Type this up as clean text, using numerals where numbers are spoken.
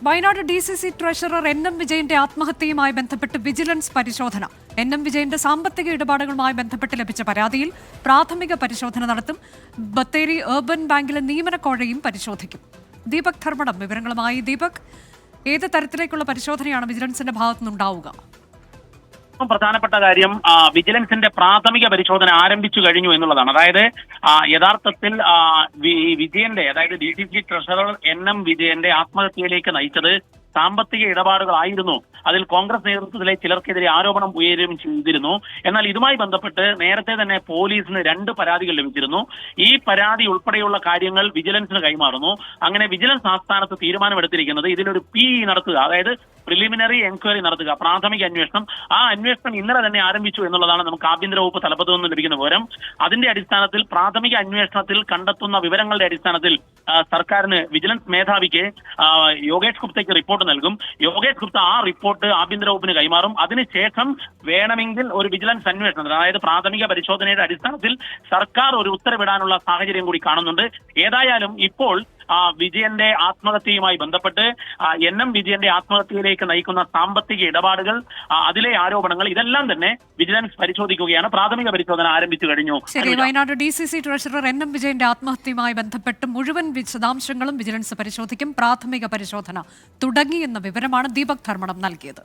Wayanad DCC treasurer NM വിജയന്റെ ആത്മഹത്യയുമായി ബന്ധപ്പെട്ട് vigilance പരിശോധന. NM വിജയന്റെ സാമ്പത്തിക ഇടപാടുകളുമായി ബന്ധപ്പെട്ട് ലഭിച്ച പരാതിയിൽ പ്രാഥമിക പരിശോധന നടത്തും. ബത്തേരി അർബൻ ബാങ്കിലെ നിയമനക്കോഴയും പരിശോധിക്കും. ദീപക് ധർമ്മടം വിവരങ്ങളുമായി. ദീപക്, ഏത് തരത്തിലേക്കുള്ള പരിശോധനയാണ് വിജിലൻസിന്റെ ഭാഗത്തുനിന്നുണ്ടാവുക? പ്രധാനപ്പെട്ട കാര്യം വിജിലൻസിന്റെ പ്രാഥമിക പരിശോധന ആരംഭിച്ചു കഴിഞ്ഞു എന്നുള്ളതാണ്. അതായത് യഥാർത്ഥത്തിൽ വിജയന്റെ, അതായത് DCC ട്രഷറർ NM വിജയന്റെ ആത്മഹത്യയിലേക്ക് നയിച്ചത് സാമ്പത്തിക ഇടപാടുകളായിരുന്നു. അതിൽ കോൺഗ്രസ് നേതൃത്വത്തിലെ ചിലർക്കെതിരെ ആരോപണം ഉയരുകയും ചെയ്തിരുന്നു. എന്നാൽ ഇതുമായി ബന്ധപ്പെട്ട് നേരത്തെ തന്നെ പോലീസിന് 2 പരാതികൾ ലഭിച്ചിരുന്നു. ഈ പരാതി ഉൾപ്പെടെയുള്ള കാര്യങ്ങൾ വിജിലൻസിന് കൈമാറുന്നു. അങ്ങനെ വിജിലൻസ് ആസ്ഥാനത്ത് തീരുമാനമെടുത്തിരിക്കുന്നത് ഇതിലൊരു PE നടത്തുക, അതായത് പ്രിലിമിനറി എൻക്വയറി നടത്തുക, പ്രാഥമിക അന്വേഷണം. ആ അന്വേഷണം ഇന്നലെ തന്നെ ആരംഭിച്ചു എന്നുള്ളതാണ് നമുക്ക് ആഭ്യന്തര വകുപ്പ് തലപ്പത്തു നിന്ന് ലഭിക്കുന്ന വിവരം. അതിന്റെ അടിസ്ഥാനത്തിൽ പ്രാഥമിക അന്വേഷണത്തിൽ കണ്ടെത്തുന്ന വിവരങ്ങളുടെ അടിസ്ഥാനത്തിൽ സർക്കാരിന്, വിജിലൻസ് മേധാവിക്ക് യോഗേഷ് ഗുപ്തയ്ക്ക് റിപ്പോർട്ട് നൽകും. യോഗേഷ് ഗുപ്ത ആ റിപ്പോർട്ട് ആഭ്യന്തര വകുപ്പിന് കൈമാറും. അതിനുശേഷം വേണമെങ്കിൽ ഒരു വിജിലൻസ് അന്വേഷണം, അതായത് പ്രാഥമിക പരിശോധനയുടെ അടിസ്ഥാനത്തിൽ സർക്കാർ ഒരു ഉത്തരവിടാനുള്ള സാഹചര്യം കൂടി കാണുന്നുണ്ട്. ഏതായാലും ഇപ്പോൾ വിജയന്റെ ആത്മഹത്യയുമായി ബന്ധപ്പെട്ട് NM വിജയന്റെ ആത്മഹത്യയിലേക്ക് നയിക്കുന്ന സാമ്പത്തിക ഇടപാടുകൾ, അതിലെ ആരോപണങ്ങൾ, ഇതെല്ലാം തന്നെ വിജിലൻസ് പരിശോധിക്കുകയാണ്. പ്രാഥമിക പരിശോധന ആരംഭിച്ചു കഴിഞ്ഞു. ശരി, വയനാട് DCC ട്രഷറർ NM വിജയന്റെ ആത്മഹത്യയുമായി ബന്ധപ്പെട്ട് മുഴുവൻ വിശദാംശങ്ങളും വിജിലൻസ് പരിശോധിക്കും. പ്രാഥമിക പരിശോധന തുടങ്ങിയെന്ന വിവരമാണ് ദീപക് ധർമ്മടം നൽകിയത്.